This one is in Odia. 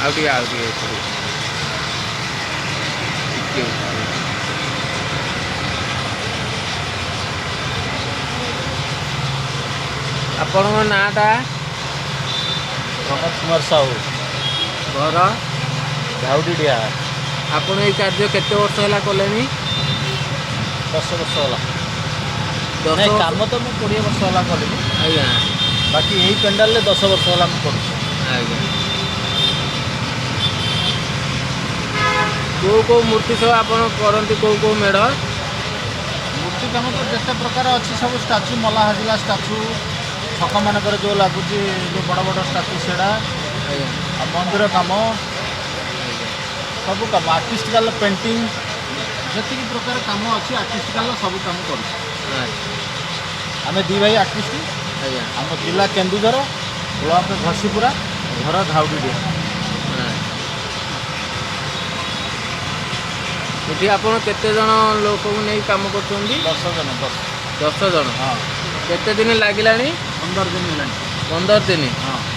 ଆଉ ଟିକେ ଆପଣଙ୍କ ନାଁଟା? ପ୍ରମୋଦ କୁମାର ସାହୁ, ଘର? ଧାଉଡ଼ିଆ। ଆପଣ ଏଇ କାର୍ଯ୍ୟ କେତେ ବର୍ଷ ହେଲା କଲେଣି? 10 ବର୍ଷ ହେଲା। 10 ନାଇଁ, ବର୍ଷ? କାମ ତ ମୁଁ 20 ବର୍ଷ ହେଲା କଲିଣି। ଆଜ୍ଞା ବାକି ଏଇ ପେଣ୍ଡାଲରେ 10 ବର୍ଷ ହେଲା ମୁଁ କରୁଛି। ଆଜ୍ଞା। କୋଉ ମୂର୍ତ୍ତି ସବୁ ଆପଣ କରନ୍ତି? କୋଉ ମେଢ଼? ମୂର୍ତ୍ତି କାମ ତ ଯେତେ ପ୍ରକାର ଅଛି ସବୁ ଷ୍ଟାଚୁ, ମଲା ହାଜିଲା ଷ୍ଟାଚୁ, ଛକମାନଙ୍କରେ ଯେଉଁ ଲାଗୁଛି ଯେଉଁ ବଡ଼ ବଡ଼ ଷ୍ଟାଚୁ ସେଇଟା, ଆଜ୍ଞା ଆଉ ମନ୍ଦିର କାମ, ଆଜ୍ଞା ସବୁ କାମ, ଆର୍ଟିଷ୍ଟିକାଲ ପେଣ୍ଟିଂ, ଯେତିକି ପ୍ରକାର କାମ ଅଛି ଆର୍ଟିଷ୍ଟିକାଲ ସବୁ କାମ କରୁଛୁ। ଆଚ୍ଛା ଆମେ 2 ଭାଇ ଆର୍ଟିଷ୍ଟ। ଆଜ୍ଞା ଆମ ଜିଲ୍ଲା କେନ୍ଦୁଝର, ବ୍ଲକ ଘସିପୁରା, ଘର ଧାଉଡ଼ିଆ। ଏଠି ଆପଣ କେତେ ଜଣ ଲୋକଙ୍କୁ ନେଇ କାମ କରୁଛନ୍ତି? 10 ଜଣ। 10 ଜଣ। ହଁ, କେତେ ଦିନ ଲାଗିଲାଣି? 15 ଦିନ ହେଲାଣି। 15 ଦିନ। ହଁ।